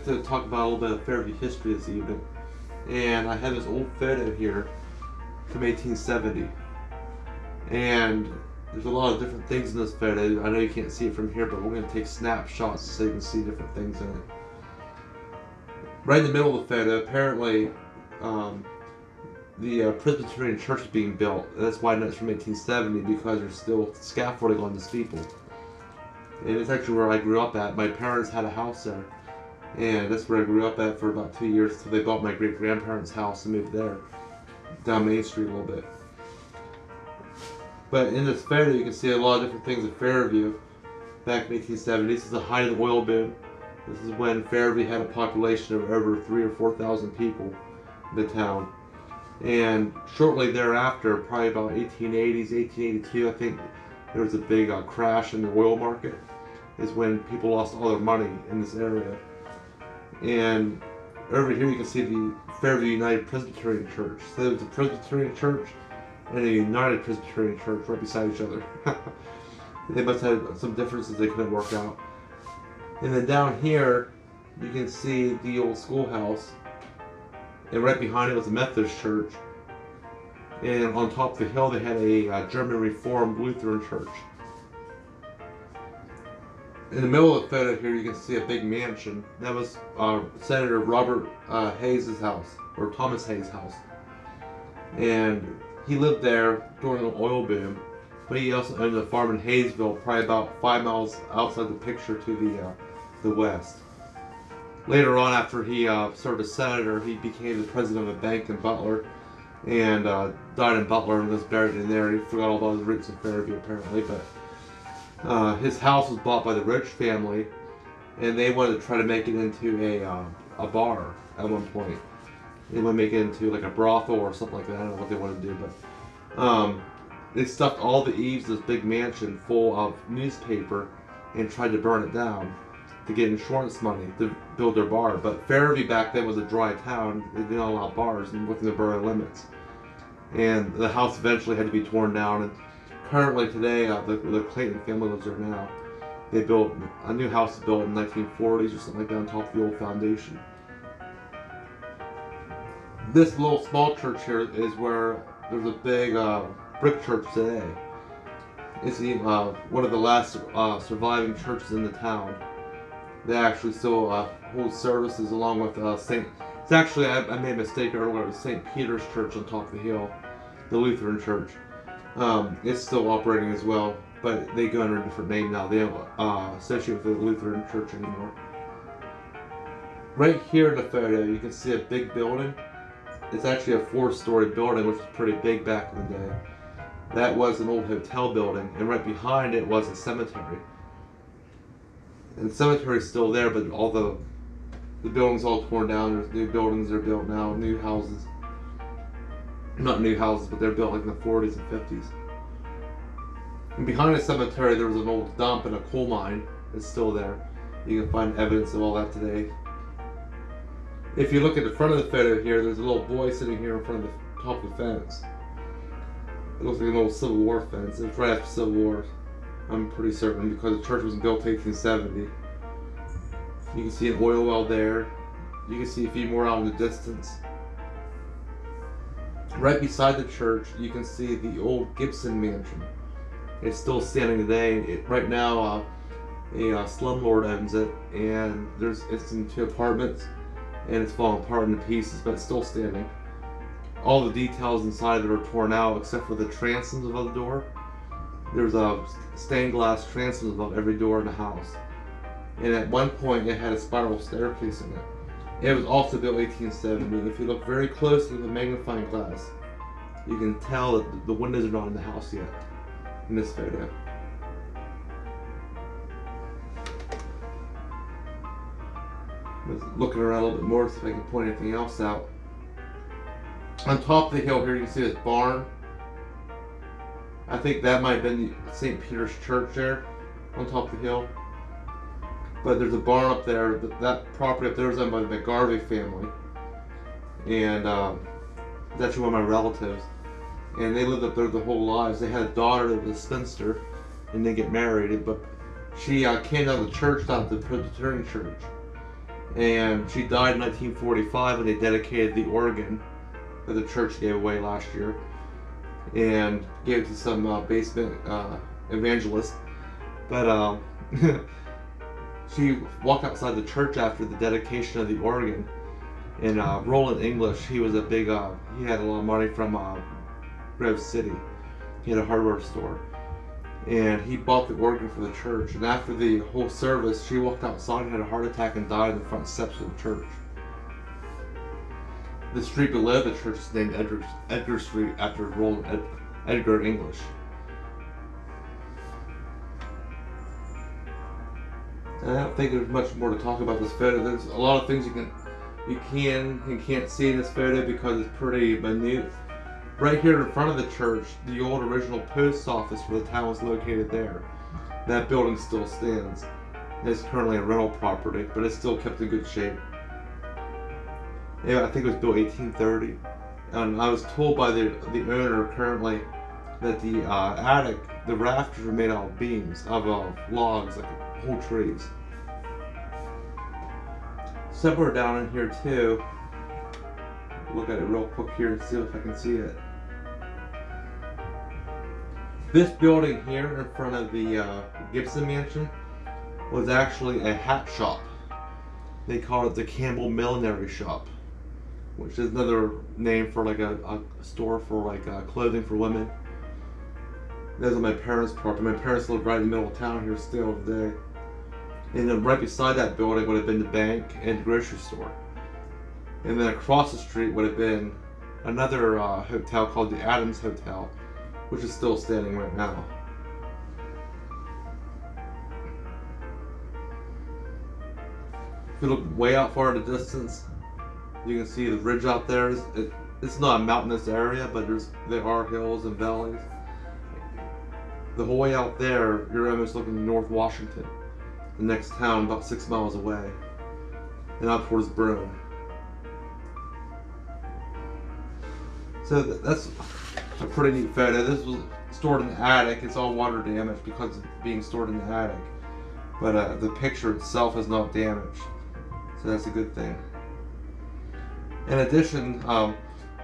like to talk about a little bit of Fairview history this evening. And I have this old photo here from 1870. And there's a lot of different things in this photo. I know you can't see it from here, but we're going to take snapshots so you can see different things in it. Right in the middle of the photo, apparently, the Presbyterian church is being built. That's why I know it's from 1870, because there's still scaffolding on the steeple. And it's actually where I grew up at. My parents had a house there. And that's where I grew up at for about 2 years until they bought my great-grandparents' house and moved there, down Main Street a little bit. But in this photo, you can see a lot of different things at Fairview back in 1870. This is the height of the oil boom. This is when Fairview had a population of over 3,000 or 4,000 people in the town. And shortly thereafter, probably about 1880s, 1882, I think there was a big crash in the oil market. Is when people lost all their money in this area. And over here you can see the Fairview United Presbyterian Church. So there's a Presbyterian Church and a United Presbyterian Church right beside each other. They must have some differences they couldn't work out. And then down here you can see the old schoolhouse. And right behind it was a Methodist church. And on top of the hill they had a German Reformed Lutheran church. In the middle of the photo here, you can see a big mansion. That was Senator Robert Hayes' house, or Thomas Hayes' house. And he lived there during the oil boom, but he also owned a farm in Hayesville, probably about 5 miles outside the picture to the west. Later on, after he served as senator, he became the president of a bank in Butler, and died in Butler and was buried in there. He forgot all about his roots in Fairview, apparently, but his house was bought by the Roach family, and they wanted to try to make it into a bar at one point. They wanted to make it into like a brothel or something like that. I don't know what they wanted to do, but they stuffed all the eaves of this big mansion full of newspaper and tried to burn it down to get insurance money to build their bar. But Fairview back then was a dry town. They didn't allow bars within the borough limits. And the house eventually had to be torn down. And currently today, the Clayton family lives there now. They built a new house built in the 1940s or something like that on top of the old foundation. This little small church here is where there's a big brick church today. It's one of the last surviving churches in the town. They actually still hold services along with St. It's actually, I made a mistake earlier, it was St. Peter's Church on top of the hill, the Lutheran church. It's still operating as well, but they go under a different name now. They don't associate with the Lutheran church anymore. Right here in the photo, you can see a big building. It's actually a 4-story building, which was pretty big back in the day. That was an old hotel building, and right behind it was a cemetery. And the cemetery is still there, but all the buildings all torn down. There's new buildings that are built now, new houses. Not new houses, but they're built like in the 40s and 50s. And behind the cemetery there was an old dump and a coal mine. It's still there. You can find evidence of all that today. If you look at the front of the photo here, there's a little boy sitting here in front of the top of the fence. It looks like an old Civil War fence. It's right after the Civil War, I'm pretty certain, because the church was built in 1870. You can see an oil well there. You can see a few more out in the distance. Right beside the church, you can see the old Gibson mansion. It's still standing today. Right now, a slumlord owns it, and it's in 2 apartments, and it's falling apart into pieces, but it's still standing. All the details inside of it are torn out, except for the transoms above the door. There's a stained glass transom above every door in the house. And at one point, it had a spiral staircase in it. It was also built in 1870. If you look very closely with a magnifying glass, you can tell that the windows are not in the house yet in this photo. I'm looking around a little bit more to see if I can point anything else out. On top of the hill here, you can see this barn. I think that might have been the St. Peter's Church there on top of the hill. But there's a barn up there. That property up there is owned by the McGarvey family. And it's actually one of my relatives. And they lived up there their whole lives. They had a daughter that was a spinster and didn't get married. But she came down to the church, down to the Presbyterian church. And she died in 1945 when they dedicated the organ that the church gave away last year and gave it to some basement evangelist. But she walked outside the church after the dedication of the organ. And Roland English, he was a big, he had a lot of money from Grove City. He had a hardware store. And he bought the organ for the church. And after the whole service, she walked outside and had a heart attack and died in the front steps of the church. The street below the church is named Edgar Street after Roland Edgar English. And I don't think there's much more to talk about this photo. There's a lot of things you can and can't see in this photo because it's pretty minute. Right here in front of the church, the old original post office for the town was located there. That building still stands. It's currently a rental property, but it's still kept in good shape. Yeah, I think it was built 1830. And I was told by the owner currently that the attic, the rafters were made out of beams, of logs, like whole trees. Somewhere down in here too, look at it real quick here and see if I can see it. This building here in front of the Gibson Mansion was actually a hat shop. They call it the Campbell Millinery Shop, which is another name for like a store for like clothing for women. Those are my parents' property. My parents live right in the middle of town here still today. And then right beside that building would have been the bank and the grocery store. And then across the street would have been another hotel called the Adams Hotel, which is still standing right now. If you look way out far in the distance, you can see the ridge out there. It's not a mountainous area, but there are hills and valleys. The whole way out there, you're almost looking North Washington, the next town about 6 miles away, and out towards Broome. So that's a pretty neat photo. This was stored in the attic. It's all water damaged because of being stored in the attic, but the picture itself is not damaged, so that's a good thing. In addition,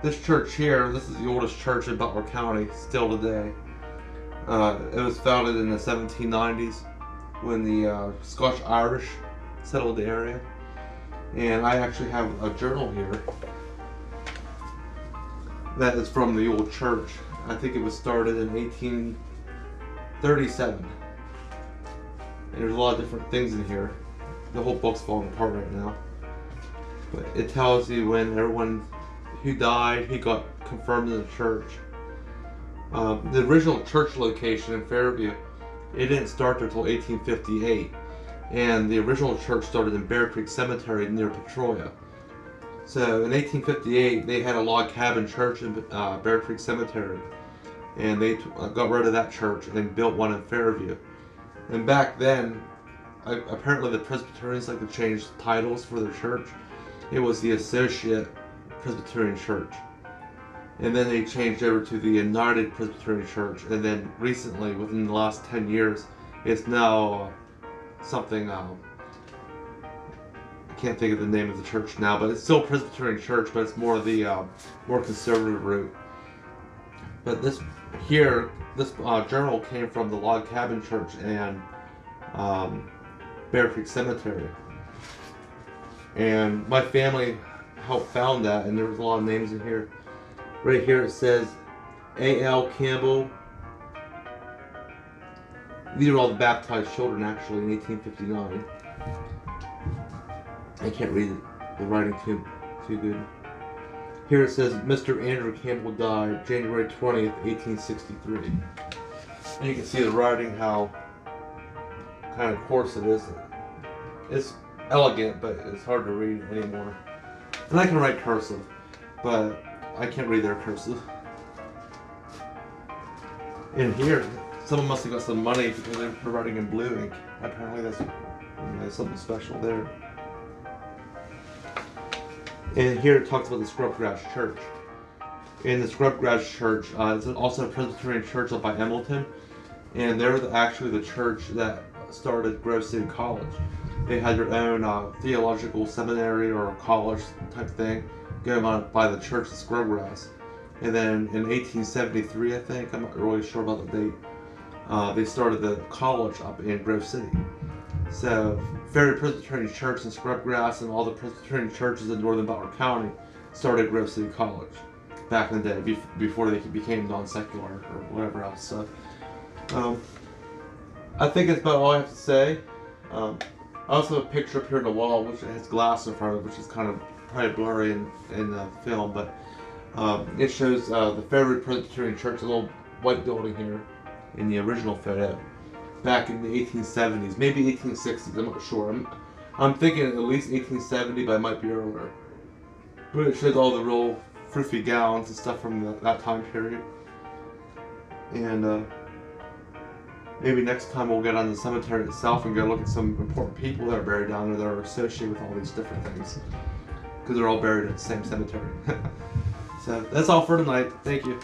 this church here, this is the oldest church in Butler County still today. It was founded in the 1790s when the Scotch-Irish settled the area. And I actually have a journal here that is from the old church. I think it was started in 1837. And there's a lot of different things in here. The whole book's falling apart right now. But it tells you when everyone who died, he got confirmed in the church. The original church location in Fairview, it didn't start until 1858. And the original church started in Bear Creek Cemetery near Petrolia. So in 1858, they had a log cabin church in Bear Creek Cemetery. And they got rid of that church and built one in Fairview. And back then, apparently the Presbyterians like to change titles for their church. It was the Associate Presbyterian Church. And then they changed over to the United Presbyterian Church. And then recently, within the last 10 years, it's now something, I can't think of the name of the church now, but it's still Presbyterian Church, but it's more the more conservative route. But this journal came from the Log Cabin Church and Bear Creek Cemetery. And my family helped found that, and there was a lot of names in here. Right here it says A.L. Campbell. These are all the baptized children actually in 1859. I can't read the writing too good. Here it says Mr. Andrew Campbell died January 20th, 1863. And you can see the writing, how kind of coarse it is. It's elegant, but it's hard to read anymore. And I can write cursive, but I can't read their cursive. In here, someone must have got some money because they're writing in blue ink. Apparently that's something special there. And here it talks about the Scrubgrass Church. In the Scrubgrass Church, it's also a Presbyterian church up by Embleton. And they're actually the church that started Grove City College. They had their own theological seminary or college type thing going on by the church in Scrubgrass. And then in 1873, I think, I'm not really sure about the date, they started the college up in Grove City. So Fairview Presbyterian Church in Scrubgrass and all the Presbyterian churches in northern Butler County started Grove City College back in the day, before they became non-secular or whatever else. So I think that's about all I have to say. I also have a picture up here on the wall which has glass in front of it, which is kind of probably blurry in the film, but it shows the Fairview Presbyterian Church, a little white building here in the original photo, back in the 1870s, maybe 1860s, I'm not sure. I'm thinking at least 1870, but it might be earlier. But it shows all the real froofy gowns and stuff from that time period. And maybe next time we'll get on the cemetery itself and go look at some important people that are buried down there that are associated with all these different things, because they're all buried at the same cemetery. So that's all for tonight. Thank you.